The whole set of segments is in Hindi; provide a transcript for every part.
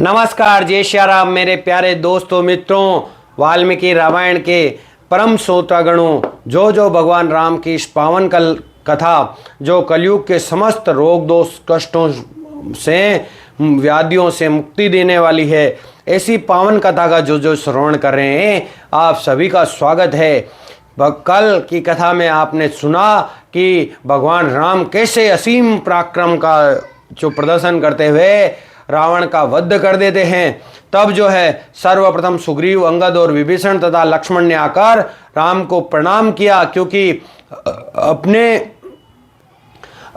नमस्कार, जय श्री राम मेरे प्यारे दोस्तों मित्रों। वाल्मीकि रामायण के परम श्रोतागणों, जो भगवान राम की इस पावन कथा जो कलयुग के समस्त रोग दोष कष्टों से व्याधियों से मुक्ति देने वाली है, ऐसी पावन कथा का जो श्रवण कर रहे हैं, आप सभी का स्वागत है। कल की कथा में आपने सुना कि भगवान राम कैसे असीम पराक्रम का जो प्रदर्शन करते हुए रावण का वध कर देते हैं। तब जो है सर्वप्रथम सुग्रीव, अंगद और विभीषण तथा लक्ष्मण ने आकर राम को प्रणाम किया, क्योंकि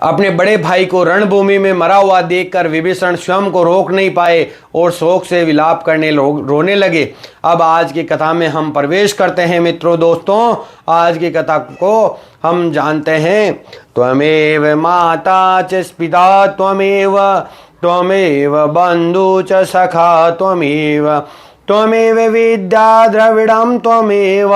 अपने बड़े भाई को रणभूमि में मरा हुआ देखकर विभीषण स्वयं को रोक नहीं पाए और शोक से विलाप करने रोने लगे। अब आज की कथा में हम प्रवेश करते हैं मित्रों दोस्तों। आज की कथा को हम जानते हैं। त्वमेव माता च पिता त्वमेव बंधु च सखा त्वमेव विद्या द्रविड़ं त्वमेव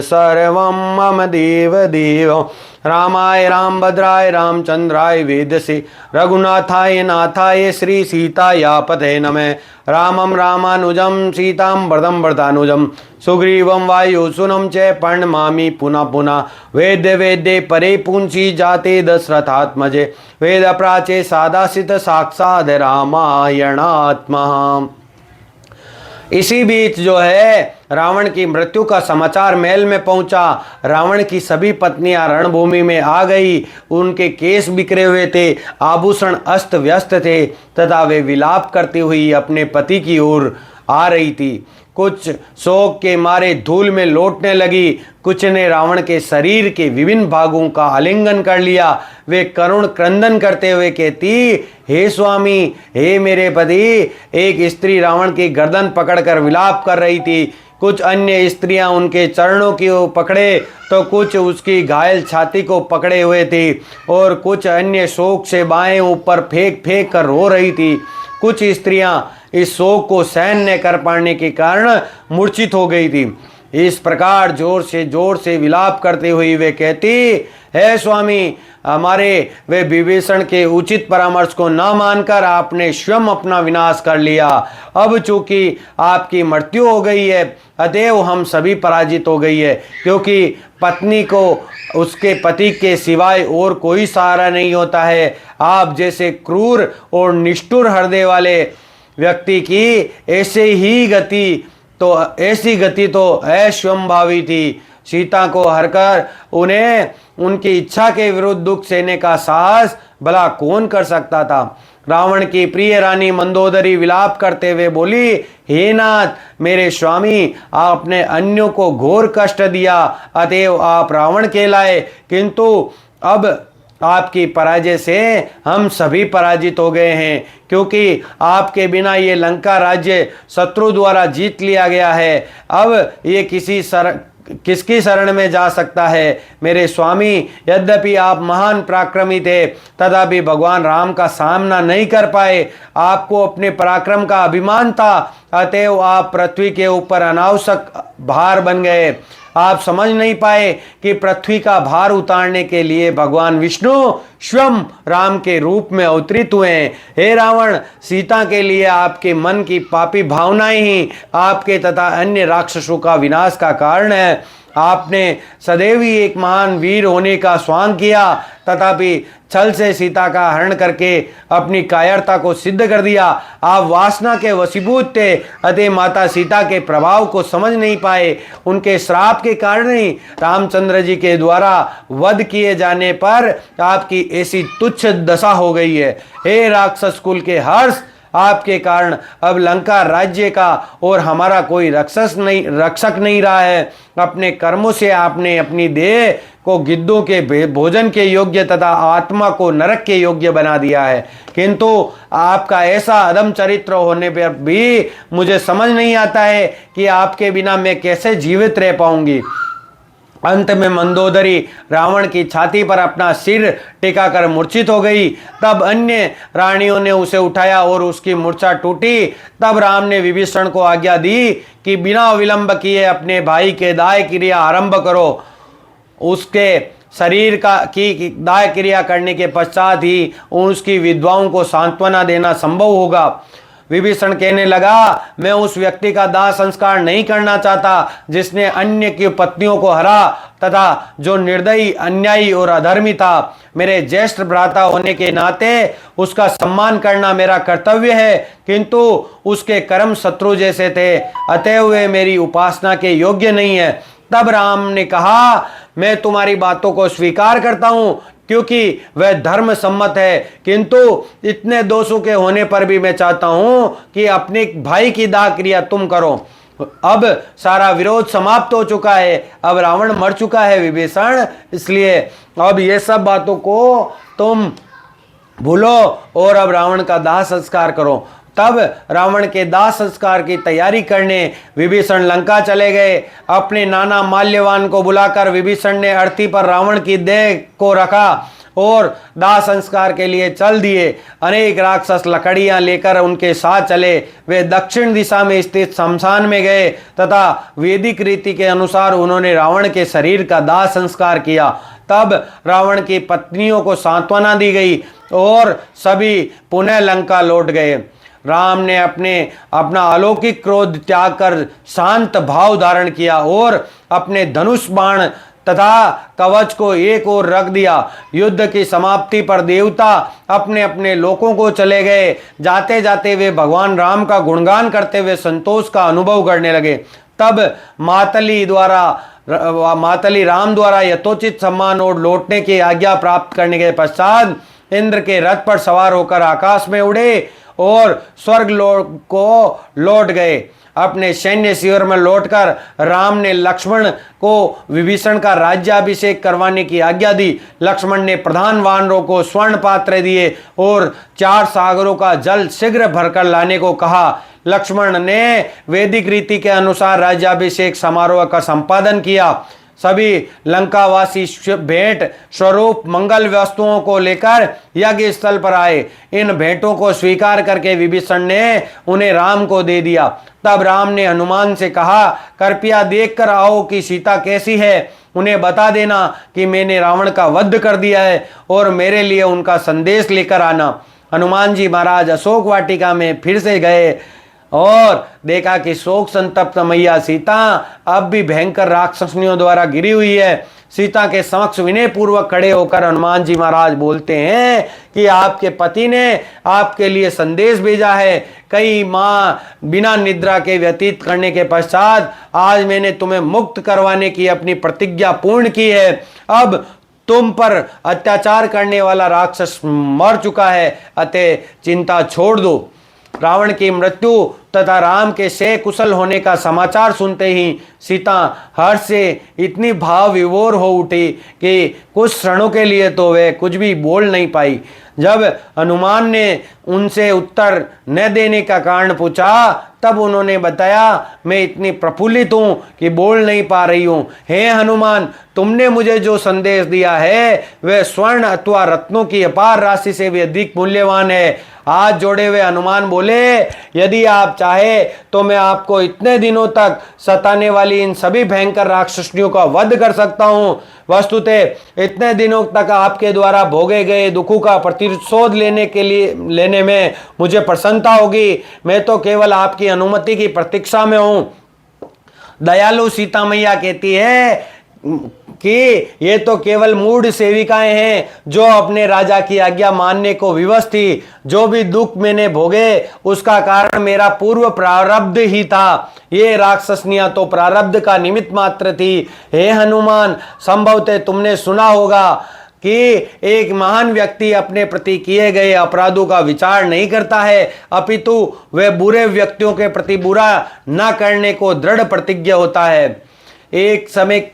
सर्वं मम देव। रामाय रामभद्राय रामचंद्राय वेदसे रघुनाथाय नाथाय श्री सीताया पते नमः। रामं रामानुजं सीतां वरदं वरदानुजं सुग्रीवं वायुसूनं च प्रणमामि पुनः पुनः। वेद्य परे पुंसी जाते दशरथात्मजे वेद प्राचे सादासित साक्षात् रामायणात्मा। इसी बीच जो है रावण की मृत्यु का समाचार महल में पहुंचा। रावण की सभी पत्नियां रणभूमि में आ गई। उनके केस बिखरे हुए थे, आभूषण अस्त व्यस्त थे तथा वे विलाप करती हुई अपने पति की ओर आ रही थी। कुछ शोक के मारे धूल में लौटने लगी, कुछ ने रावण के शरीर के विभिन्न भागों का आलिंगन कर लिया। वे करुण क्रंदन करते हुए कहती, हे स्वामी, हे मेरे पति। एक स्त्री रावण की गर्दन पकड़कर विलाप कर रही थी। कुछ अन्य स्त्रियां उनके चरणों की ओर पकड़े तो कुछ उसकी घायल छाती को पकड़े हुए थी और कुछ अन्य शोक से बाएं ऊपर फेंक कर रो रही थी। कुछ स्त्रियां इस शोक को सहन न कर पाने के कारण मूर्छित हो गई थी। इस प्रकार जोर से विलाप करते हुए वे कहती, हे स्वामी, हमारे वे विभीषण के उचित परामर्श को न मानकर आपने स्वयं अपना विनाश कर लिया। अब चूंकि आपकी मृत्यु हो गई है, अतएव हम सभी पराजित हो गई है, क्योंकि पत्नी को उसके पति के सिवाय और कोई सहारा नहीं होता है। आप जैसे क्रूर और निष्ठुर हृदय वाले व्यक्ति की ऐसी गति तो अस्वभावी थी। सीता को हरकर उन्हें उनकी इच्छा के विरुद्ध दुख सहने का साहस भला कौन कर सकता था। रावण की प्रिय रानी मंदोदरी विलाप करते हुए बोली, हे नाथ, मेरे स्वामी, आपने अन्यों को घोर कष्ट दिया, अतएव आप रावण कहलाए, किंतु अब आपकी पराजय से हम सभी पराजित हो गए हैं, क्योंकि आपके बिना ये लंका राज्य शत्रु द्वारा जीत लिया गया है। अब ये किसकी शरण में जा सकता है। मेरे स्वामी, यद्यपि आप महान पराक्रमी थे, तथापि भगवान राम का सामना नहीं कर पाए। आपको अपने पराक्रम का अभिमान था, अतएव आप पृथ्वी के ऊपर अनावश्यक भार बन गए। आप समझ नहीं पाए कि पृथ्वी का भार उतारने के लिए भगवान विष्णु स्वयं राम के रूप में अवतरित हुए हैं। हे रावण, सीता के लिए आपके मन की पापी भावनाएं ही आपके तथा अन्य राक्षसों का विनाश का कारण है। आपने सदैव ही एक महान वीर होने का स्वांग किया, तथापि छल से सीता का हरण करके अपनी कायरता को सिद्ध कर दिया। आप वासना के वशीभूत थे, अतः माता सीता के प्रभाव को समझ नहीं पाए। उनके श्राप के कारण ही रामचंद्र जी के द्वारा वध किए जाने पर आपकी ऐसी तुच्छ दशा हो गई है। हे राक्षस कुल के हर्ष, आपके कारण अब लंका राज्य का और हमारा कोई रक्षक नहीं रहा है। अपने कर्मों से आपने अपनी देह को गिद्धों के भोजन के योग्य तथा आत्मा को नरक के योग्य बना दिया है, किंतु आपका ऐसा अधम चरित्र होने पर भी मुझे समझ नहीं आता है कि आपके बिना मैं कैसे जीवित रह पाऊंगी। अंत में मंदोदरी रावण की छाती पर अपना सिर टिकाकर मूर्छित हो गई। तब अन्य रानियों ने उसे उठाया और उसकी मूर्छा टूटी। तब राम ने विभीषण को आज्ञा दी कि बिना विलंब किए अपने भाई के दाह क्रिया आरंभ करो। उसके शरीर की दाह क्रिया करने के पश्चात ही उसकी विधवाओं को सांत्वना देना संभव होगा। विभीषण कहने लगा, मैं उस व्यक्ति का दाह संस्कार नहीं करना चाहता जिसने अन्य की पत्नियों को हरा तथा जो निर्दयी, अन्यायी और अधर्मी था। मेरे ज्येष्ठ भ्राता होने के नाते उसका सम्मान करना मेरा कर्तव्य है, किंतु उसके कर्म शत्रु जैसे थे, अतएव वे मेरी उपासना के योग्य नहीं है। तब राम ने कहा, मैं तुम्हारी बातों को स्वीकार करता हूं क्योंकि वह धर्म सम्मत है, किंतु इतने दोषों के होने पर भी मैं चाहता हूं कि अपने भाई की दाह क्रिया तुम करो। अब सारा विरोध समाप्त हो चुका है, अब रावण मर चुका है विभीषण, इसलिए अब ये सब बातों को तुम भूलो और अब रावण का दाह संस्कार करो। तब रावण के दाह संस्कार की तैयारी करने विभीषण लंका चले गए। अपने नाना माल्यवान को बुलाकर विभीषण ने अर्थी पर रावण की देह को रखा और दाह संस्कार के लिए चल दिए। अनेक राक्षस लकड़ियां लेकर उनके साथ चले। वे दक्षिण दिशा में स्थित शमशान में गए तथा वैदिक रीति के अनुसार उन्होंने रावण के शरीर का दाह संस्कार किया। तब रावण की पत्नियों को सांत्वना दी गई और सभी पुनः लंका लौट गए। राम ने अपना अलौकिक क्रोध त्याग कर शांत भाव धारण किया और अपने धनुष बाण तथा कवच को एक ओर रख दिया। युद्ध की समाप्ति पर देवता अपने अपने लोकों को चले गए। जाते जाते वे भगवान राम का गुणगान करते हुए संतोष का अनुभव करने लगे। तब मातली राम द्वारा यथोचित सम्मान और लौटने की आज्ञा प्राप्त करने के पश्चात इंद्र के रथ पर सवार होकर आकाश में उड़े और स्वर्ग को लौट गए। अपने सैन्य शिविर में लौटकर राम ने लक्ष्मण को विभीषण का राज्याभिषेक करवाने की आज्ञा दी। लक्ष्मण ने प्रधान वानरों को स्वर्ण पात्र दिए और 4 सागरों का जल शीघ्र भरकर लाने को कहा। लक्ष्मण ने वैदिक रीति के अनुसार राज्याभिषेक समारोह का संपादन किया। सभी लंकावासी भेंट स्वरूप मंगल वस्तुओं को लेकर यज्ञ स्थल पर आए। इन भेंटों को स्वीकार करके विभीषण ने उन्हें राम को दे दिया। तब राम ने हनुमान से कहा, कृपया देखकर आओ कि सीता कैसी है। उन्हें बता देना कि मैंने रावण का वध कर दिया है और मेरे लिए उनका संदेश लेकर आना। हनुमान जी महाराज अशोक वाटिका में फिर से गए और देखा कि शोक संतप्त मैया सीता अब भी भयंकर राक्षसनियों द्वारा गिरी हुई है। सीता के समक्ष विनय पूर्वक खड़े होकर हनुमान जी महाराज बोलते हैं कि आपके पति ने आपके लिए संदेश भेजा है। कई माह बिना निद्रा के व्यतीत करने के पश्चात आज मैंने तुम्हें मुक्त करवाने की अपनी प्रतिज्ञा पूर्ण की है। अब तुम पर अत्याचार करने वाला राक्षस मर चुका है, अतः चिंता छोड़ दो। रावण की मृत्यु तथा राम के शय कुशल होने का समाचार सुनते ही सीता हर्ष से इतनी भाव विभोर हो उठी कि कुछ क्षणों के लिए तो वे कुछ भी बोल नहीं पाई। जब हनुमान ने उनसे उत्तर न देने का कारण पूछा तब उन्होंने बताया, मैं इतनी प्रफुल्लित हूँ कि बोल नहीं पा रही हूँ। हे हनुमान, तुमने मुझे जो संदेश दिया है वह स्वर्ण अथवा रत्नों की अपार राशि से भी अधिक मूल्यवान है। हाथ जोड़े हुए हनुमान बोले, यदि आप चाहे तो मैं आपको इतने दिनों तक सताने वाली इन सभी भयंकर राक्षसनियों का वध कर सकता हूँ। वस्तुतः इतने दिनों तक आपके द्वारा भोगे गए दुखों का प्रतिशोध लेने में मुझे प्रसन्नता होगी। मैं तो केवल आपकी अनुमति की प्रतीक्षा में हूँ। दयालु सीता मैया कहती है कि ये तो केवल मूढ़ सेविकाएं हैं जो अपने राजा की आज्ञा मानने को विवश थी। जो भी दुख मैंने भोगे उसका कारण मेरा पूर्व प्रारब्ध ही था। ये राक्षसनियां तो प्रारब्ध का निमित्त मात्र थी। हे हनुमान, संभवतः तुमने सुना होगा कि एक महान व्यक्ति अपने प्रति किए गए अपराधों का विचार नहीं करता है, अपितु वह बुरे व्यक्तियों के प्रति बुरा न करने को दृढ़ प्रतिज्ञ होता है। एक समय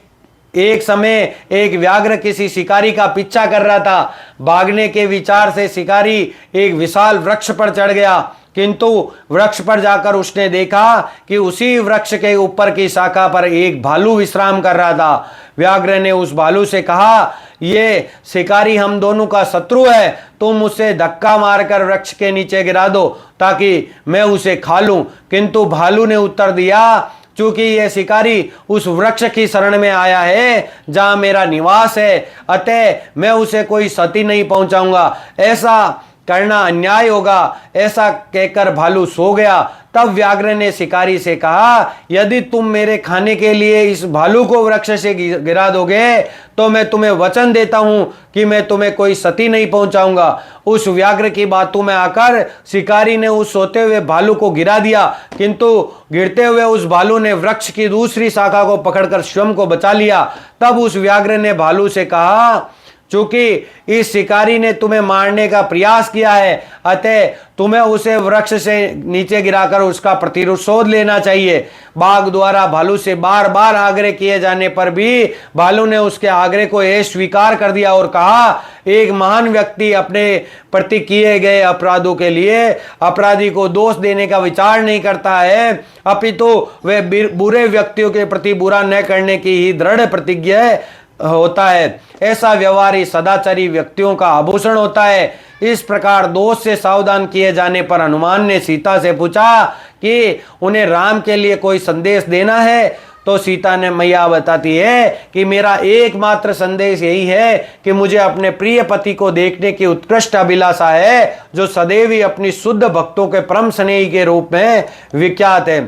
एक व्याघ्र किसी शिकारी का पीछा कर रहा था। भागने के विचार से शिकारी एक विशाल वृक्ष पर चढ़ गया, किंतु वृक्ष पर जाकर उसने देखा कि उसी वृक्ष के ऊपर की शाखा पर एक भालू विश्राम कर रहा था। व्याघ्र ने उस भालू से कहा, ये शिकारी हम दोनों का शत्रु है, तुम उसे धक्का मारकर वृक्ष के नीचे गिरा दो ताकि मैं उसे खा लूं। किंतु भालू ने उत्तर दिया, चूंकि यह शिकारी उस वृक्ष की शरण में आया है जहां मेरा निवास है, अतः मैं उसे कोई क्षति नहीं पहुंचाऊंगा। ऐसा करना अन्याय होगा। ऐसा कहकर भालू सो गया। तब व्याघ्र ने शिकारी से कहा, यदि तुम मेरे खाने के लिए इस भालू को वृक्ष से गिरा दोगे तो मैं तुम्हें वचन देता हूं कि मैं तुम्हें कोई क्षति नहीं पहुंचाऊंगा। उस व्याघ्र की बातों में आकर शिकारी ने उस सोते हुए भालू को गिरा दिया, किंतु गिरते हुए उस भालू ने वृक्ष की दूसरी शाखा को पकड़कर स्वयं को बचा लिया। तब उस व्याघ्र ने भालू से कहा, चूंकि इस शिकारी ने तुम्हें मारने का प्रयास किया है, अतः तुम्हें उसे वृक्ष से नीचे गिराकर उसका प्रतिशोध लेना चाहिए। बाघ द्वारा भालू से बार बार आग्रह किए जाने पर भी भालू ने उसके आग्रह को स्वीकार कर दिया और कहा, एक महान व्यक्ति अपने प्रति किए गए अपराधों के लिए अपराधी को दोष देने का विचार नहीं करता है, अपितु वह बुरे व्यक्तियों के प्रति बुरा न करने की ही दृढ़ प्रतिज्ञा होता है। ऐसा व्यवहार ही सदाचारी व्यक्तियों का आभूषण होता है। इस प्रकार दोष से सावधान किए जाने पर हनुमान ने सीता से पूछा कि उन्हें राम के लिए कोई संदेश देना है। तो सीता ने मैया बताती है कि मेरा एकमात्र संदेश यही है कि मुझे अपने प्रिय पति को देखने की उत्कृष्ट अभिलाषा है, जो सदैव ही अपनी शुद्ध भक्तों के परम स्नेही के रूप में विख्यात है।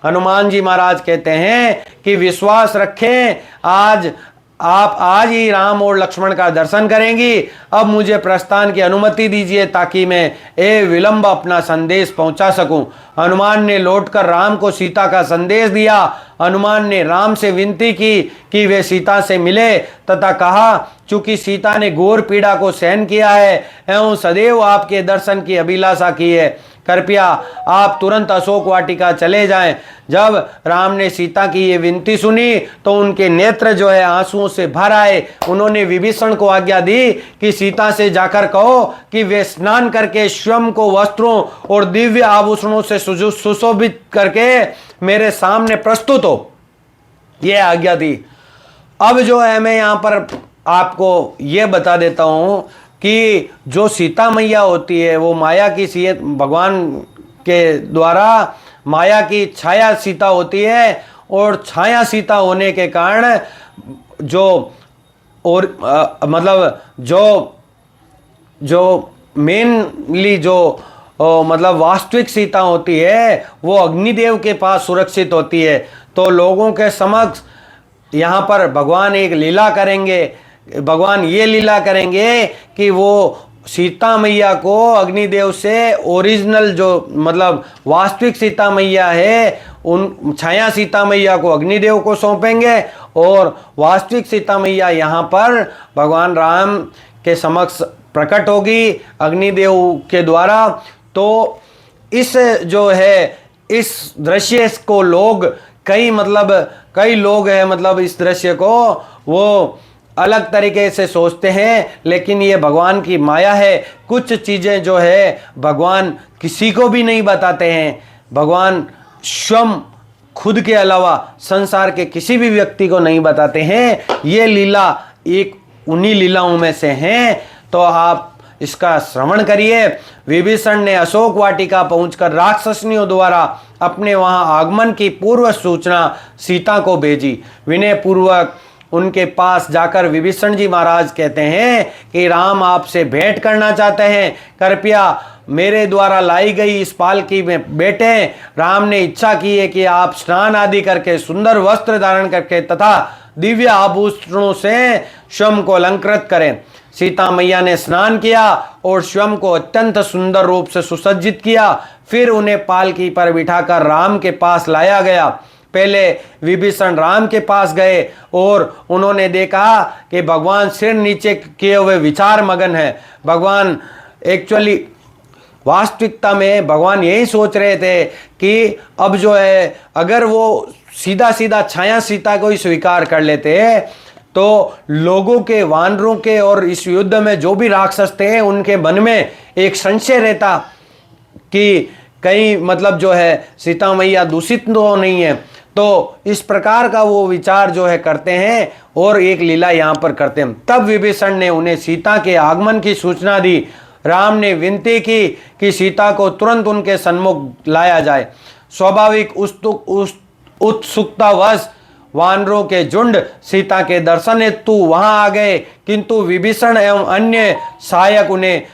हनुमान जी महाराज कहते हैं कि विश्वास रखें, आप आज ही राम और लक्ष्मण का दर्शन करेंगी। अब मुझे प्रस्थान की अनुमति दीजिए ताकि मैं विलंब अपना संदेश पहुंचा सकूं। हनुमान ने लौटकर राम को सीता का संदेश दिया। हनुमान ने राम से विनती की कि वे सीता से मिले तथा कहा, चूंकि सीता ने घोर पीड़ा को सहन किया है एवं सदैव आपके दर्शन की अभिलाषा की है, कृपया आप तुरंत अशोक वाटिका चले जाएं। जब राम ने सीता की ये विनती सुनी तो उनके नेत्र जो है आंसुओं से भर आए। उन्होंने विभीषण को आज्ञा दी कि सीता से जाकर कहो कि वे स्नान करके स्वयं को वस्त्रों और दिव्य आभूषणों से सुशोभित करके मेरे सामने प्रस्तुत हो। यह आज्ञा दी। अब जो है मैं यहाँ पर आपको ये बता देता हूँ कि जो सीता मैया होती है वो माया की सीता, भगवान के द्वारा माया की छाया सीता होती है, और छाया सीता होने के कारण जो और मतलब जो मेनली जो मतलब वास्तविक सीता होती है वो अग्निदेव के पास सुरक्षित होती है। तो लोगों के समक्ष यहाँ पर भगवान एक लीला करेंगे। भगवान ये लीला करेंगे कि वो सीता मैया को अग्निदेव से ओरिजिनल जो मतलब वास्तविक सीता मैया है उन छाया सीता मैया को अग्निदेव को सौंपेंगे, और वास्तविक सीता मैया यहाँ पर भगवान राम के समक्ष प्रकट होगी अग्निदेव के द्वारा। तो इस जो है इस दृश्य को लोग कई लोग हैं मतलब इस दृश्य को वो अलग तरीके से सोचते हैं, लेकिन ये भगवान की माया है। कुछ चीज़ें जो है भगवान किसी को भी नहीं बताते हैं। भगवान स्वयं खुद के अलावा संसार के किसी भी व्यक्ति को नहीं बताते हैं। ये लीला एक उन्हीं लीलाओं में से हैं। तो आप इसका श्रवण करिए। विभीषण ने अशोक वाटिका पहुंचकर राक्षसनियों द्वारा अपने वहां आगमन की पूर्व सूचना सीता को भेजी। विनय पूर्वक उनके पास जाकर विभीषण जी महाराज कहते हैं कि राम आपसे भेंट करना चाहते हैं, कृपया मेरे द्वारा लाई गई इस पालकी में बैठे। राम ने इच्छा की है कि आप स्नान आदि करके सुंदर वस्त्र धारण करके तथा दिव्य आभूषणों से स्वयं को अलंकृत करें। सीता मैया ने स्नान किया और स्वयं को अत्यंत सुंदर रूप से सुसज्जित किया। फिर उन्हें पालकी पर बिठाकर राम के पास लाया गया। पहले विभीषण राम के पास गए और उन्होंने देखा कि भगवान सिर नीचे किए हुए विचार मगन है। भगवान एक्चुअली वास्तविकता में भगवान यही सोच रहे थे कि अब जो है अगर वो सीधा सीधा छाया सीता को ही स्वीकार कर लेते तो लोगों के, वानरों के और इस युद्ध में जो भी राक्षस थे उनके मन में एक संशय रहता कि कहीं मतलब जो है सीता मैया दूषित तो नहीं है। तो इस प्रकार का वो विचार जो है करते हैं और एक लीला यहाँ पर करते हैं। तब विभीषण ने उन्हें सीता के आगमन की सूचना दी। राम ने विनती की कि सीता को तुरंत उनके सन्मुख लाया जाए। स्वाभाविक उत्सुकतावश वानरों के झुंड सीता के दर्शन हेतु वहां आ गए, किंतु विभीषण एवं अन्य सहायक उन्हें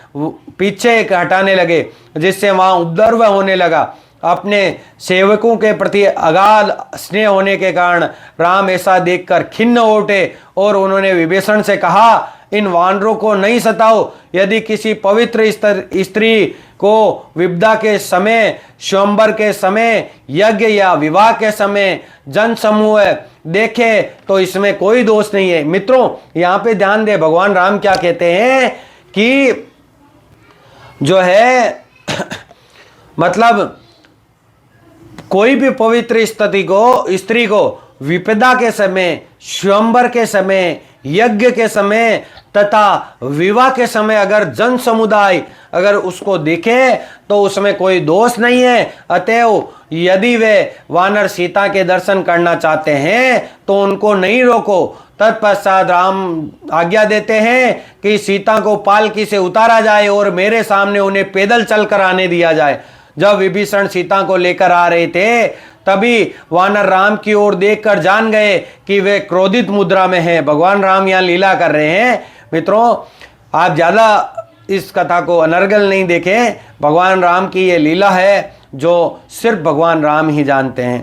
पीछे हटाने लगे, जिससे वहां उपद्रव होने लगा। अपने सेवकों के प्रति अगाध स्नेह होने के कारण राम ऐसा देखकर खिन्न हो उठे और उन्होंने विभीषण से कहा, इन वानरों को नहीं सताओ। यदि किसी पवित्र स्त्री को विपदा के समय, स्वयंवर के समय, यज्ञ या विवाह के समय जन समूह देखे तो इसमें कोई दोष नहीं है। मित्रों, यहाँ पे ध्यान दे, भगवान राम क्या कहते हैं कि जो है मतलब कोई भी पवित्र स्त्री को विपदा के समय, स्वयंवर के समय, यज्ञ के समय तथा विवाह के समय अगर जन समुदाय अगर उसको दिखे तो उसमें कोई दोष नहीं है। अतएव यदि वे वानर सीता के दर्शन करना चाहते हैं तो उनको नहीं रोको। तत्पश्चात राम आज्ञा देते हैं कि सीता को पालकी से उतारा जाए और मेरे सामने उन्हें पैदल चलकर आने दिया जाए। जब विभीषण सीता को लेकर आ रहे थे तभी वानर राम की ओर देखकर जान गए कि वे क्रोधित मुद्रा में हैं। भगवान राम यहाँ लीला कर रहे हैं। मित्रों, आप ज़्यादा इस कथा को अनर्गल नहीं देखें। भगवान राम की ये लीला है जो सिर्फ भगवान राम ही जानते हैं।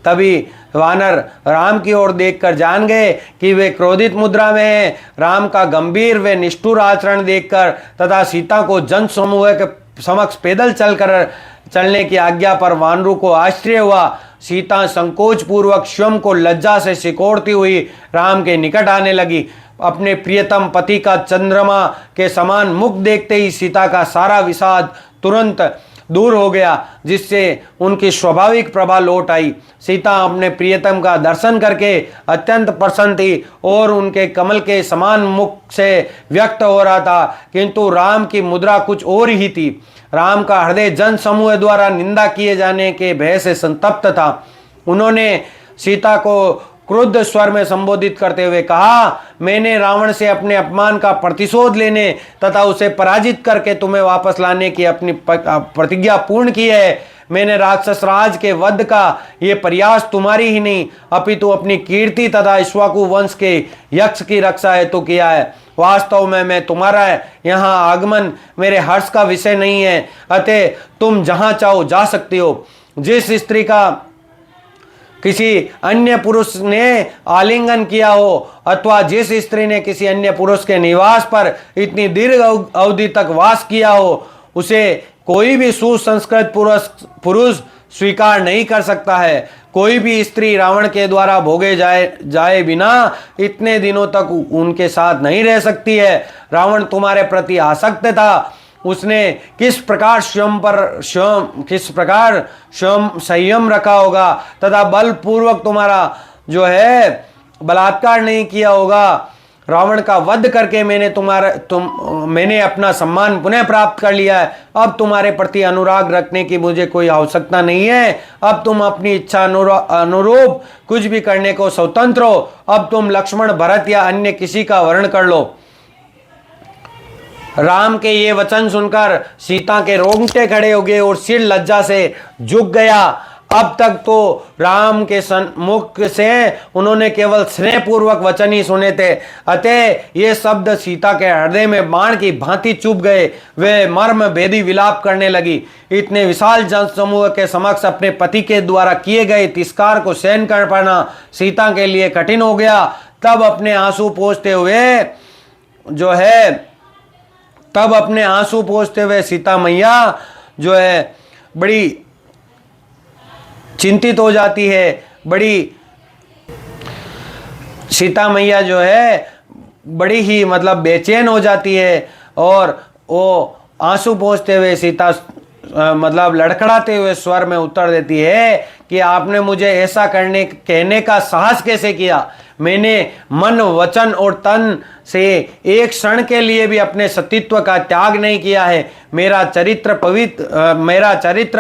तभी वानर राम की ओर देखकर जान गए कि वे क्रोधित मुद्रा में हैं। राम का गंभीर व निष्ठुर आचरण देखकर तथा सीता को जन समूह के समक्ष पैदल चलने की आज्ञा पर वानरों को आश्चर्य हुआ। सीता संकोच पूर्वक स्वयं को लज्जा से सिकोड़ती हुई राम के निकट आने लगी। अपने प्रियतम पति का चंद्रमा के समान मुख देखते ही सीता का सारा विषाद तुरंत दूर हो गया, जिससे उनकी स्वाभाविक प्रभा लौट आई। सीता अपने प्रियतम का दर्शन करके अत्यंत प्रसन्न थी और उनके कमल के समान मुख से व्यक्त हो रहा था, किंतु राम की मुद्रा कुछ और ही थी। राम का हृदय जन समूह द्वारा निंदा किए जाने के भय से संतप्त था। उन्होंने सीता को क्रुद्ध स्वर में संबोधित करते हुए कहा, मैंने रावण से अपने अपमान का प्रतिशोध लेने तथा उसे पराजित करके तुम्हें वापस लाने की अपनी प्रतिज्ञा पूर्ण की है। मैंने राक्षस राज के वध का ये प्रयास तुम्हारी ही नहीं अपितु अपनी कीर्ति तथा इक्ष्वाकु वंश के यक्ष की रक्षा हेतु किया है। वास्तव में मैं तुम्हारा यहाँ आगमन मेरे हर्ष का विषय नहीं है, अतः तुम जहाँ चाहो जा सकती हो। जिस स्त्री का किसी अन्य पुरुष ने आलिंगन किया हो अथवा जिस स्त्री ने किसी अन्य पुरुष के निवास पर इतनी दीर्घ अवधि तक वास किया हो, उसे कोई भी सुसंस्कृत पुरुष स्वीकार नहीं कर सकता है। कोई भी स्त्री रावण के द्वारा भोगे जाए बिना इतने दिनों तक उनके साथ नहीं रह सकती है। रावण तुम्हारे प्रति आसक्त था। उसने किस प्रकार स्वयं संयम रखा होगा तथा बलपूर्वक तुम्हारा जो है बलात्कार नहीं किया होगा। रावण का वध करके मैंने अपना सम्मान पुनः प्राप्त कर लिया है। अब तुम्हारे प्रति अनुराग रखने की मुझे कोई आवश्यकता नहीं है। अब तुम अपनी इच्छा अनुरूप कुछ भी करने को स्वतंत्र हो। अब तुम लक्ष्मण, भरत या अन्य किसी का वर्ण कर लो। राम के ये वचन सुनकर सीता के रोंगटे खड़े हो गए और सिर लज्जा से झुक गया। अब तक तो राम के मुख से उन्होंने केवल स्नेहपूर्वक वचन ही सुने थे, अतः ये शब्द सीता के हृदय में बाण की भांति चुभ गए। वे मर्म भेदी विलाप करने लगी। इतने विशाल जनसमूह के समक्ष अपने पति के द्वारा किए गए तिरस्कार को सहन कर पाना सीता के लिए कठिन हो गया। तब अपने आंसू पोंछते हुए सीता मैया जो है बड़ी चिंतित हो जाती है। सीता मैया जो है बड़ी ही मतलब बेचैन हो जाती है और वो आंसू पोंछते हुए सीता मतलब लड़खड़ाते हुए स्वर में उत्तर देती है कि आपने मुझे ऐसा कहने का साहस कैसे किया। मैंने मन, वचन और तन से एक क्षण के लिए भी अपने सतीत्व का त्याग नहीं किया है। मेरा चरित्र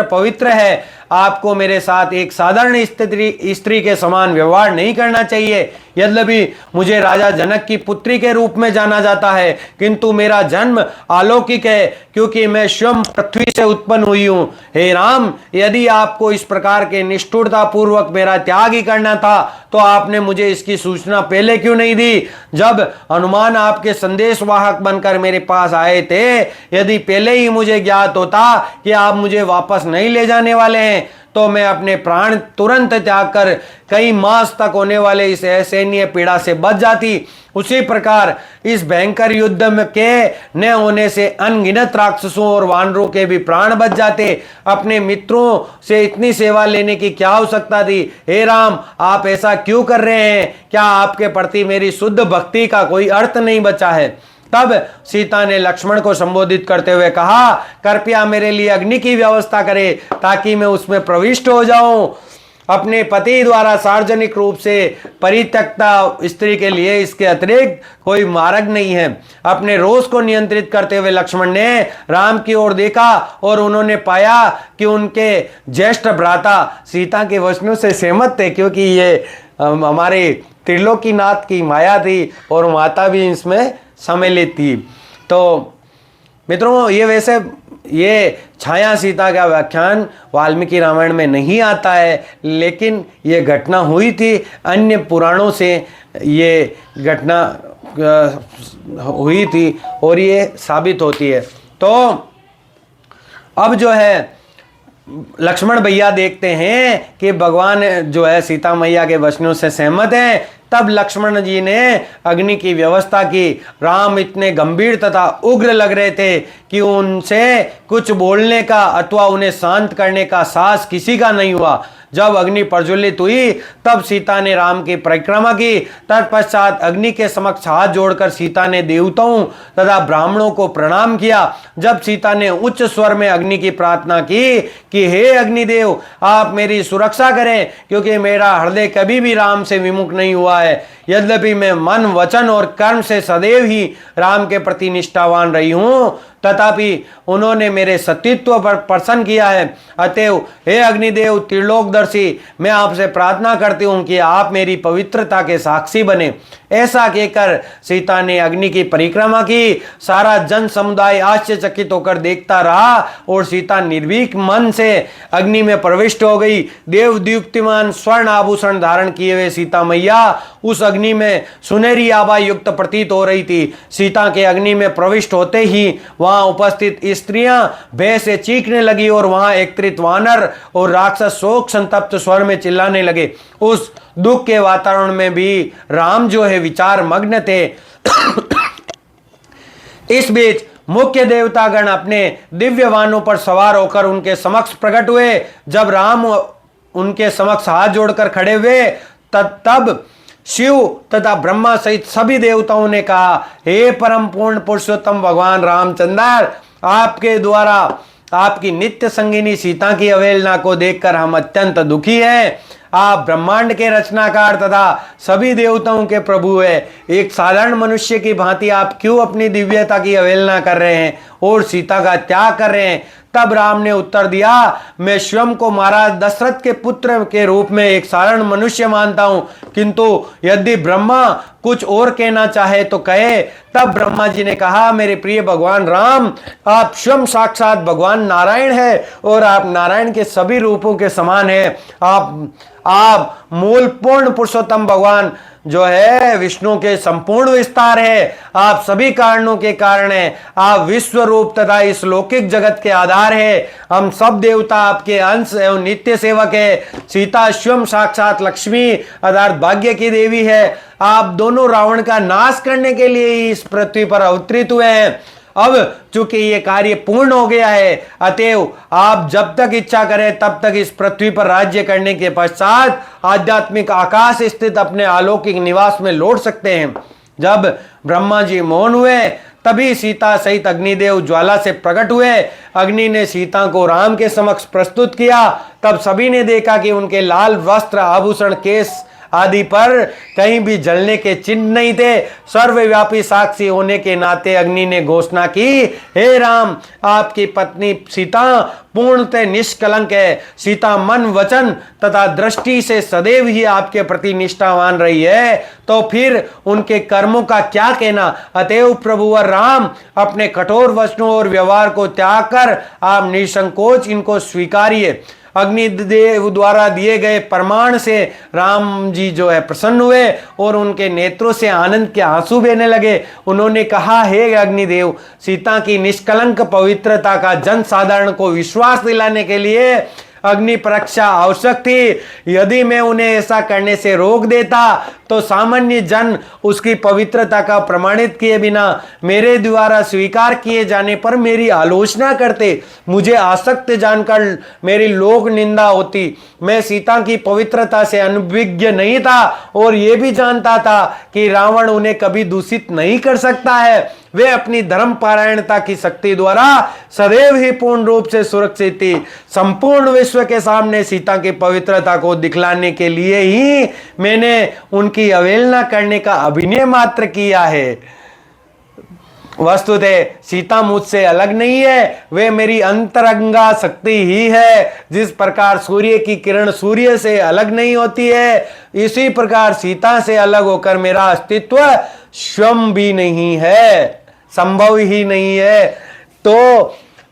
पवित्र है। आपको मेरे साथ एक साधारण स्त्री के समान व्यवहार नहीं करना चाहिए। यद्यपि मुझे राजा जनक की पुत्री के रूप में जाना जाता है, किंतु मेरा जन्म अलौकिक है, क्योंकि मैं स्वयं पृथ्वी से उत्पन्न हुई हूं। हे राम, यदि आपको इस प्रकार के निष्ठुरता पूर्वक मेरा त्याग ही करना था, तो आपने मुझे इसकी सूचना पहले क्यों नहीं दी, जब हनुमान आपके संदेश वाहक बनकर मेरे पास आए थे? यदि पहले ही मुझे ज्ञात होता कि आप मुझे वापस नहीं ले जाने वाले हैं, तो मैं अपने प्राण तुरंत त्याग कर कई मास तक होने वाले इस असहनीय पीड़ा से बच जाती। उसी प्रकार इस भयंकर युद्ध में के न होने से अनगिनत राक्षसों और वानरों के भी प्राण बच जाते। अपने मित्रों से इतनी सेवा लेने की क्या आवश्यकता थी? हे राम, आप ऐसा क्यों कर रहे हैं? क्या आपके प्रति मेरी शुद्ध भक्ति का कोई अर्थ नहीं बचा है? तब सीता ने लक्ष्मण को संबोधित करते हुए कहा, कृपया मेरे लिए अग्नि की व्यवस्था करें ताकि मैं उसमें प्रविष्ट हो जाऊं। अपने पति द्वारा सार्वजनिक रूप से परित्यक्ता स्त्री के लिए इसके अतिरिक्त कोई मार्ग नहीं है। अपने रोष को नियंत्रित करते हुए लक्ष्मण ने राम की ओर देखा और उन्होंने पाया कि उनके ज्येष्ठ भ्राता सीता के वचनों से सहमत थे, क्योंकि ये हमारे त्रिलोकीनाथ की माया थी और माता भी इसमें सम्मिलित थी। तो मित्रों, ये छाया सीता का व्याख्यान वाल्मीकि रामायण में नहीं आता है, लेकिन ये घटना हुई थी। अन्य पुराणों से ये घटना हुई थी और ये साबित होती है। तो अब जो है लक्ष्मण भैया देखते हैं कि भगवान जो है सीता मैया के वचनों से सहमत हैं। तब लक्ष्मण जी ने अग्नि की व्यवस्था की। राम इतने गंभीर तथा उग्र लग रहे थे कि उनसे कुछ बोलने का अथवा उन्हें शांत करने का साहस किसी का नहीं हुआ। जब अग्नि प्रज्वलित हुई, तब सीता ने राम की परिक्रमा की। तत्पश्चात अग्नि के समक्ष हाथ जोड़कर सीता ने देवताओं तथा ब्राह्मणों को प्रणाम किया। जब सीता ने उच्च स्वर में अग्नि की प्रार्थना की कि हे अग्निदेव, आप मेरी सुरक्षा करें, क्योंकि मेरा हृदय कभी भी राम से विमुख नहीं हुआ है। यद्यपि मैं मन, वचन और कर्म से सदैव ही राम के प्रति निष्ठावान रही हूं, तथापि उन्होंने मेरे सतीत्व पर प्रसन्न किया है। अतएव हे अग्निदेव त्रिलोकदर्शी, मैं आपसे प्रार्थना करती हूं कि आप मेरी पवित्रता के साक्षी बने। ऐसा कहकर सीता ने अग्नि की परिक्रमा की। सारा जन समुदाय आश्चर्यचकित होकर देखता रहा और सीता निर्भीक मन से अग्नि में प्रविष्ट हो गई। देवदीप्तिमान स्वर्ण आभूषण धारण किए हुए सीता मैया उस अग्नि में सुनहरी आभा युक्त प्रतीत हो रही थी। सीता के अग्नि में प्रविष्ट होते ही वहां उपस्थित स्त्रियां भय से चीखने लगी और वहां एकत्रित वानर और राक्षस शोक संतप्त स्वर में चिल्लाने लगे। उस दुख के वातावरण में भी राम जो है विचार मग्न थे। इस बीच मुख्य देवतागण अपने दिव्य वाहनों पर सवार होकर उनके समक्ष प्रकट हुए। जब राम उनके समक्ष हाथ जोड़कर खड़े हुए, तब शिव तथा ब्रह्मा सहित सभी देवताओं ने कहा, हे परम पूर्ण पुरुषोत्तम भगवान रामचंद्र, आपके द्वारा आपकी नित्य संगिनी सीता की अवहेलना को देखकर हम अत्यंत दुखी हैं। आप ब्रह्मांड के रचनाकार तथा सभी देवताओं के प्रभु है। एक साधारण मनुष्य की भांति आप क्यों अपनी दिव्यता की अवहेलना कर रहे हैं और सीता का त्याग कर रहे हैं? तब राम ने उत्तर दिया, मैं स्वयं को महाराज दशरथ के पुत्र के रूप में एक साधारण मनुष्य मानता हूं, किंतु यदि ब्रह्मा कुछ और कहना चाहे तो कहे। तब ब्रह्मा जी ने कहा, मेरे प्रिय भगवान राम, आप स्वयं साक्षात भगवान नारायण है और आप नारायण के सभी रूपों के समान है। आप मूल पूर्ण पुरुषोत्तम भगवान जो है विष्णु के संपूर्ण विस्तार है। आप सभी कारणों के कारण हैं। आप विश्व रूप तथा इस लौकिक जगत के आधार है। हम सब देवता आपके अंश एवं नित्य सेवक है। सीता स्वयं साक्षात लक्ष्मी अर्थात भाग्य की देवी है। आप दोनों रावण का नाश करने के लिए ही इस पृथ्वी पर अवतरित हुए हैं। अब चूंकि ये कार्य पूर्ण हो गया है, अतएव आप जब तक इच्छा करें तब तक इस पृथ्वी पर राज्य करने के पश्चात आध्यात्मिक आकाश स्थित अपने अलौकिक निवास में लौट सकते हैं। जब ब्रह्मा जी मौन हुए, तभी सीता सहित अग्निदेव ज्वाला से प्रकट हुए। अग्नि ने सीता को राम के समक्ष प्रस्तुत किया। तब सभी ने देखा कि उनके लाल वस्त्र, आभूषण, केश आदि पर कहीं भी जलने के चिन्ह नहीं थे। सर्वव्यापी साक्षी होने के नाते अग्नि ने घोषणा की, हे राम, आपकी पत्नी सीता पूर्णतः निष्कलंक है। सीता मन, वचन तथा दृष्टि से सदैव ही आपके प्रति निष्ठावान रही है, तो फिर उनके कर्मों का क्या कहना। अतएव प्रभुवर राम, अपने कठोर वचनों और व्यवहार को त्याग कर आप निसंकोच इनको स्वीकारिए। अग्निदेव द्वारा दिए गए प्रमाण से राम जी जो है प्रसन्न हुए और उनके नेत्रों से आनंद के आंसू बहने लगे। उन्होंने कहा, हे अग्निदेव, सीता की निष्कलंक पवित्रता का जन साधारण को विश्वास दिलाने के लिए अग्नि परीक्षा आवश्यक थी। यदि मैं उन्हें ऐसा करने से रोक देता तो सामान्य जन उसकी पवित्रता का प्रमाणित किए बिना मेरे द्वारा स्वीकार किए जाने पर मेरी आलोचना करते। मुझे आसक्त जानकर मेरी लोक निंदा होती। मैं सीता की पवित्रता से अनभिज्ञ नहीं था और यह भी जानता था कि रावण उन्हें कभी दूषित नहीं कर सकता है। वे अपनी धर्म पारायणता की शक्ति द्वारा सदैव ही पूर्ण रूप से सुरक्षित थी। संपूर्ण विश्व के सामने सीता की पवित्रता को दिखलाने के लिए ही मैंने उनकी अवहेलना करने का अभिनय मात्र किया है। वस्तुतः सीता मुझसे अलग नहीं है, वे मेरी अंतरंगा शक्ति ही है। जिस प्रकार सूर्य की किरण सूर्य से अलग नहीं होती है, इसी प्रकार सीता से अलग होकर मेरा अस्तित्व स्वयं भी नहीं है, संभव ही नहीं है। तो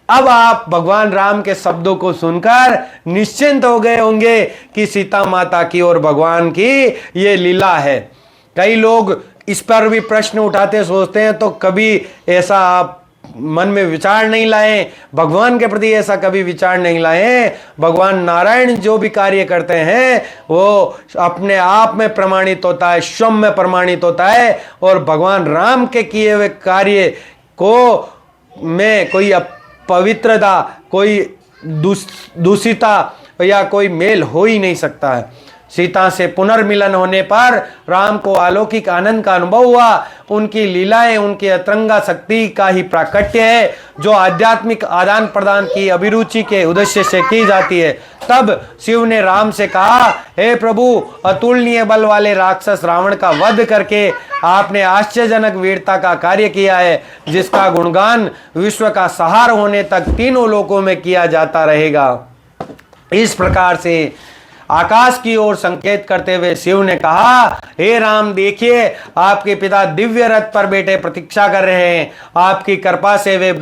अब आप भगवान राम के शब्दों को सुनकर निश्चिंत हो गए होंगे कि सीता माता की और भगवान की ये लीला है। कई लोग इस पर भी प्रश्न उठाते सोचते हैं, तो कभी ऐसा आप मन में विचार नहीं लाए, भगवान के प्रति ऐसा कभी विचार नहीं लाए। भगवान नारायण जो भी कार्य करते हैं वो अपने आप में प्रमाणित होता है, स्वयं में प्रमाणित होता है। और भगवान राम के किए हुए कार्य को में कोई पवित्रता, कोई दूषिता या कोई मेल हो ही नहीं सकता है। सीता से पुनर्मिलन होने पर राम को अलौकिक आनंद का अनुभव हुआ। उनकी लीलाएं उनकी अतरंगा शक्ति का ही प्राकट्य है, जो आध्यात्मिक आदान प्रदान की अभिरुचि के उद्देश्य से की जाती है। तब शिव ने राम से कहा, हे प्रभु, अतुलनीय बल वाले राक्षस रावण का वध करके आपने आश्चर्यजनक वीरता का कार्य किया है, जिसका गुणगान विश्व का सहार होने तक तीनों लोकों में किया जाता रहेगा। इस प्रकार से आकाश की ओर संकेत करते हुए शिव ने कहा, हे राम, देखिए आपके पिता दिव्य रथ पर बैठे प्रतीक्षा कर रहे हैं। आपकी कृपा से वे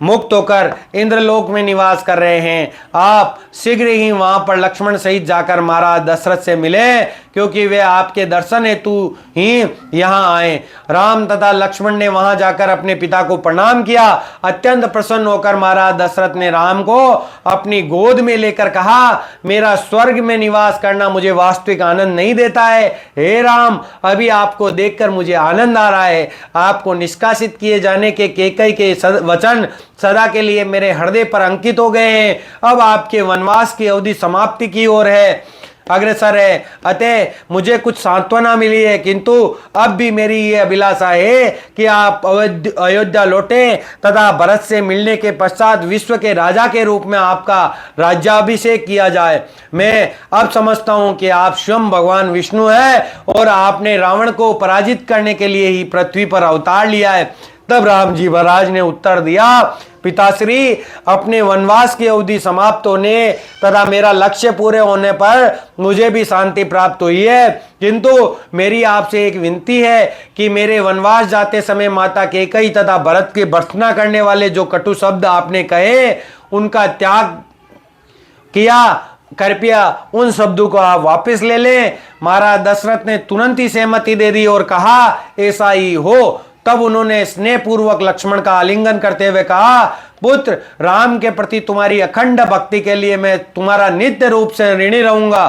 मुक्त होकर इंद्रलोक में निवास कर रहे हैं। आप शीघ्र ही वहां पर लक्ष्मण सहित जाकर महाराज दशरथ से मिले, क्योंकि वे आपके दर्शन हेतु ही यहाँ आए। राम तथा लक्ष्मण ने वहां जाकर अपने पिता को प्रणाम किया। अत्यंत प्रसन्न होकर महाराज दशरथ ने राम को अपनी गोद में लेकर कहा, मेरा स्वर्ग में निवास करना मुझे वास्तविक आनंद नहीं देता है। हे राम, अभी आपको देखकर मुझे आनंद आ रहा है। आपको निष्कासित किए जाने के केकई के वचन सदा के लिए मेरे हृदय पर अंकित हो गए हैं। अब आपके वनवास की अवधि समाप्ति की ओर है, अग्रसर है। अतः मुझे कुछ सांत्वना मिली है, किंतु अब भी मेरी ये अभिलाषा है कि आप अयोध्या लौटे तथा भरत से मिलने के पश्चात विश्व के राजा के रूप में आपका राज्याभिषेक किया जाए। मैं अब समझता हूं कि आप स्वयं भगवान विष्णु हैं और आपने रावण को पराजित करने के लिए ही पृथ्वी पर अवतार लिया है। तब राम जी महाराज ने उत्तर दिया, पिताश्री, अपने वनवास की अवधि समाप्त होने तथा मेरा लक्ष्य पूरे होने पर मुझे भी शांति प्राप्त हुई है, किंतु मेरी आपसे एक विनती है कि मेरे वनवास जाते समय माता कैकेयी तथा भरत की भर्त्सना करने वाले जो कटु शब्द आपने कहे, उनका त्याग किया। कृपया उन शब्दों को आप वापस ले लें। महाराज दशरथ ने तुरंत ही सहमति दे दी और कहा, ऐसा ही हो। तब उन्होंने स्नेहपूर्वक लक्ष्मण का आलिंगन करते हुए कहा, पुत्र, राम के प्रति तुम्हारी अखंड भक्ति के लिए मैं तुम्हारा नित्य रूप से ऋणी रहूंगा।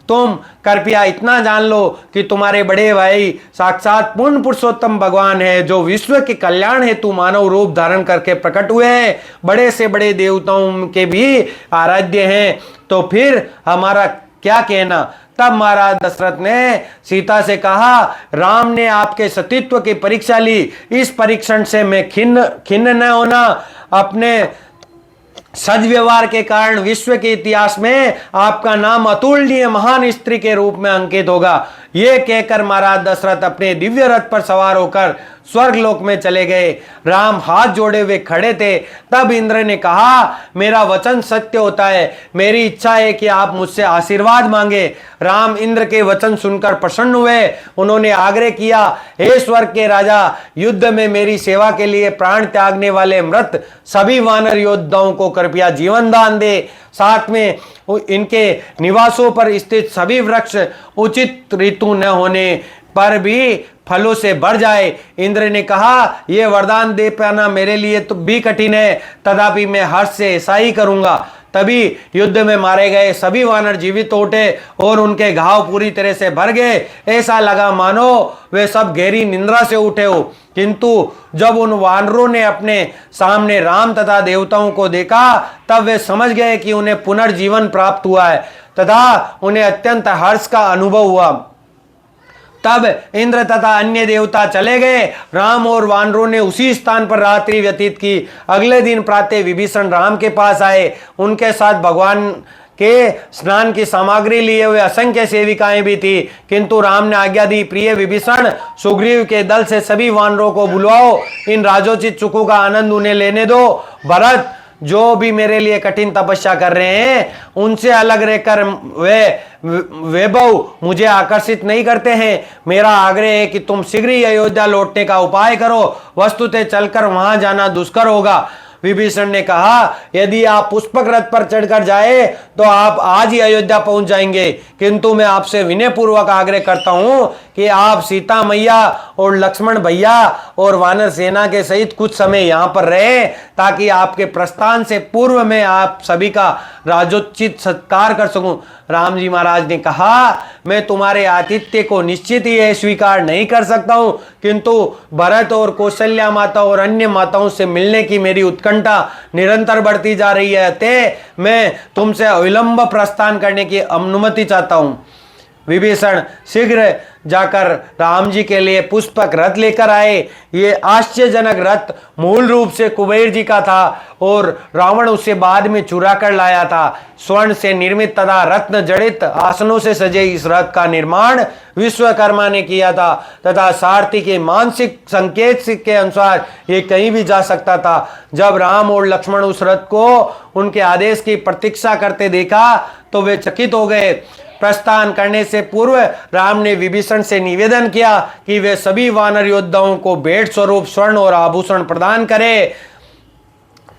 तुम कृपया इतना जान लो कि तुम्हारे बड़े भाई साक्षात पूर्ण पुरुषोत्तम भगवान है, जो विश्व के कल्याण हेतु मानव रूप धारण करके प्रकट हुए हैं, बड़े से बड़े देवताओं के भी आराध्य हैं। तो फिर हमारा क्या कहना। तब महाराज दशरथ ने सीता से कहा, राम ने आपके सतीत्व की परीक्षा ली। इस परीक्षण से मैं खिन्न न होना। अपने सद्व्यवहार के कारण विश्व के इतिहास में आपका नाम अतुलनीय महान स्त्री के रूप में अंकित होगा। ये कहकर महाराज दशरथ अपने दिव्य रथ पर सवार होकर स्वर्ग लोक में चले गए। राम हाथ जोड़े हुए खड़े थे। तब इंद्र ने कहा, मेरा वचन सत्य होता है, मेरी इच्छा है कि आप मुझसे आशीर्वाद मांगे। राम इंद्र के वचन सुनकर प्रसन्न हुए। उन्होंने आग्रह किया, हे स्वर्ग के राजा, युद्ध में मेरी सेवा के लिए प्राण त्यागने वाले मृत सभी वानर योद्धाओं को कृपया जीवन दान दे। साथ में इनके निवासों पर स्थित सभी वृक्ष उचित ऋतु न होने पर भी फलों से भर जाए। इंद्र ने कहा, यह वरदान दे पाना मेरे लिए तो भी कठिन है, तथापि मैं हर्ष से ऐसा ही करूंगा। तभी युद्ध में मारे गए सभी वानर जीवित उठे और उनके घाव पूरी तरह से भर गए। ऐसा लगा मानो वे सब गहरी निंद्रा से उठे हो। किंतु जब उन वानरों ने अपने सामने राम तथा देवताओं को देखा, तब वे समझ गए कि उन्हें पुनर्जीवन प्राप्त हुआ है तथा उन्हें अत्यंत हर्ष का अनुभव हुआ। तब इंद्र तथा अन्य देवता चले गए। राम और वानरों ने उसी स्थान पर रात्रि व्यतीत की। अगले दिन प्रातः विभीषण राम के पास आए। उनके साथ भगवान के स्नान की सामग्री लिए हुए असंख्य सेविकाएं भी थी। किंतु राम ने आज्ञा दी, प्रिय विभीषण, सुग्रीव के दल से सभी वानरों को बुलवाओ। इन राजोचित सुखों का आनंद उन्हें लेने दो। भरत, जो भी मेरे लिए कठिन तपस्या कर रहे हैं, उनसे अलग रहकर वे वैभव मुझे आकर्षित नहीं करते हैं। मेरा आग्रह है कि तुम शीघ्र ही अयोध्या लौटने का उपाय करो। वस्तुतः चलकर वहां जाना दुष्कर होगा। विभीषण ने कहा, यदि आप पुष्पक रथ पर चढ़कर जाए तो आप आज ही अयोध्या पहुंच जाएंगे। किंतु मैं आपसे विनय पूर्वक आग्रह करता हूं कि आप सीता मैया और लक्ष्मण भैया और वानर सेना के सहित कुछ समय यहां पर रहे, ताकि आपके प्रस्थान से पूर्व में आप सभी का राजोचित सत्कार कर सकूं। राम जी महाराज ने कहा, मैं तुम्हारे आतिथ्य को निश्चित ही स्वीकार नहीं कर सकता हूं, किंतु भरत और कौशल्या माता और अन्य माताओं से मिलने की मेरी उत्कंठा निरंतर बढ़ती जा रही है। अतः मैं तुमसे अविलंब प्रस्थान करने की अनुमति चाहता हूं। विभीषण शीघ्र जाकर राम जी के लिए पुष्पक रथ लेकर आए। ये आश्चर्यजनक रथ मूल रूप से कुबेर जी का था और रावण उसे बाद में चुरा कर लाया था। स्वर्ण से निर्मित तथा रत्न जड़ित आसनों से सजे इस रथ का निर्माण विश्वकर्मा ने किया था तथा सारथी के मानसिक संकेत के अनुसार ये कहीं भी जा सकता था। जब राम और लक्ष्मण उस रथ को उनके आदेश की प्रतीक्षा करते देखा तो वे चकित हो गए। प्रस्थान करने से पूर्व राम ने विभीषण से निवेदन किया कि वे सभी वानर योद्धाओं को भेंट स्वरूप स्वर्ण और आभूषण प्रदान करें।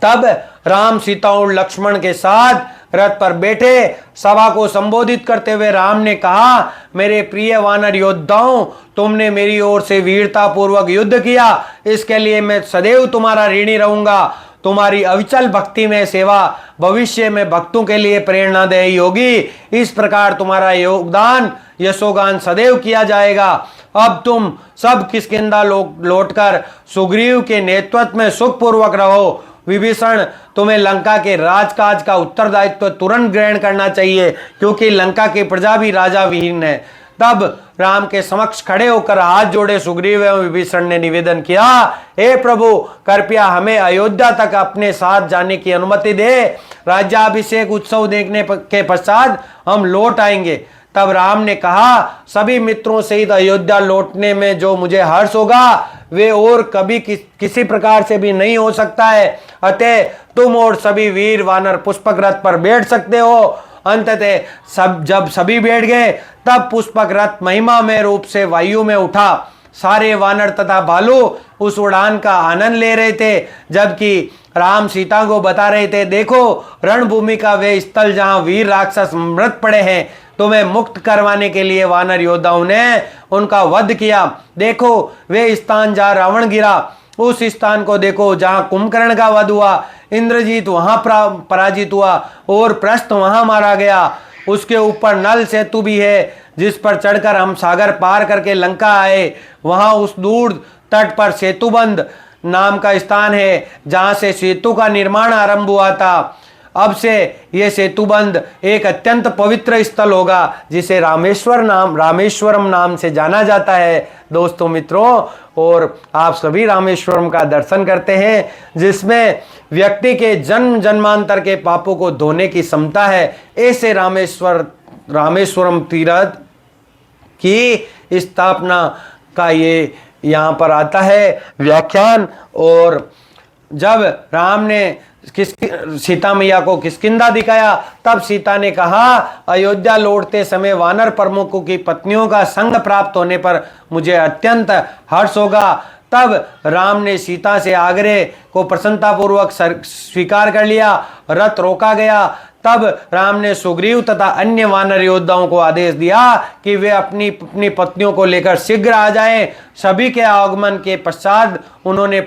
तब राम, सीता और लक्ष्मण के साथ रथ पर बैठे। सभा को संबोधित करते हुए राम ने कहा, मेरे प्रिय वानर योद्धाओं, तुमने मेरी ओर से वीरता पूर्वक युद्ध किया, इसके लिए मैं सदैव तुम्हारा ऋणी रहूंगा। तुम्हारी अविचल भक्ति में सेवा भविष्य में भक्तों के लिए प्रेरणादायी होगी। इस प्रकार तुम्हारा योगदान यशोगान सदैव किया जाएगा। अब तुम सब किष्किंधा लौटकर सुग्रीव के नेतृत्व में सुखपूर्वक रहो। विभीषण, तुम्हें लंका के राजकाज का उत्तरदायित्व तुरंत ग्रहण करना चाहिए, क्योंकि लंका की प्रजा भी राजा विहीन है। तब राम के समक्ष खड़े होकर हाथ जोड़े सुग्रीव एवं विभीषण ने निवेदन किया, हे प्रभु, कृपया हमें अयोध्या तक अपने साथ जाने की अनुमति दे। राज्याभिषेक उत्सव देखने के पश्चात हम लौट आएंगे। तब राम ने कहा, सभी मित्रों सहित अयोध्या लौटने में जो मुझे हर्ष होगा वे और कभी किसी प्रकार से भी नहीं हो सकता है। अतः तुम और सभी वीर वानर पुष्पक रथ पर बैठ सकते हो। अंततः जब सभी बैठ गए तब पुष्पक रथ महिमामय रूप से वायु में उठा। सारे वानर तथा भालू उस उड़ान का आनंद ले रहे थे, जबकि राम सीता को बता रहे थे, देखो रणभूमि का वे स्थल जहां वीर राक्षस मृत पड़े हैं, तुम्हें मुक्त करवाने के लिए वानर योद्धाओं ने उनका वध किया। देखो वे स्थान जहां रावण गिरा, उस स्थान को देखो जहां कुंभकर्ण का वध हुआ। इंद्रजीत वहां पराजित हुआ और प्रस्थ वहां मारा गया। उसके ऊपर नल सेतु भी है, जिस पर चढ़कर हम सागर पार करके लंका आए। वहां उस दूर तट पर सेतुबंध नाम का स्थान है, जहां से सेतु का निर्माण आरंभ हुआ था। अब से यह सेतुबंध एक अत्यंत पवित्र स्थल होगा, जिसे रामेश्वरम नाम से जाना जाता है। दोस्तों मित्रों, और आप सभी रामेश्वरम का दर्शन करते हैं, जिसमें व्यक्ति के जन्म जन्मांतर के पापों को धोने की क्षमता है। ऐसे रामेश्वरम तीर्थ की स्थापना का ये यहाँ पर आता है व्याख्यान। और जब राम ने सीता मैया को किष्किंधा दिखाया, तब सीता ने कहा, अयोध्या लौटते समय वानर प्रमुखों की पत्नियों का संग प्राप्त होने पर मुझे अत्यंत हर्ष होगा। तब राम ने सीता से आग्रह को प्रसन्नतापूर्वक स्वीकार कर लिया। रथ रोका गया। तब राम ने सुग्रीव तथा अन्य वानर योद्धाओं को आदेश दिया कि वे अपनी अपनी पत्नियों को लेकर शीघ्र आ जाएं। सभी के आगमन के पश्चात उन्होंने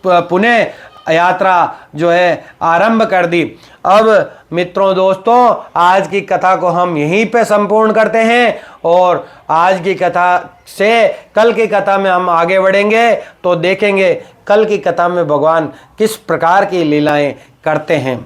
पुनः यात्रा जो है आरंभ कर दी। अब मित्रों दोस्तों, आज की कथा को हम यहीं पे संपूर्ण करते हैं और आज की कथा से कल की कथा में हम आगे बढ़ेंगे तो देखेंगे कल की कथा में भगवान किस प्रकार की लीलाएं करते हैं।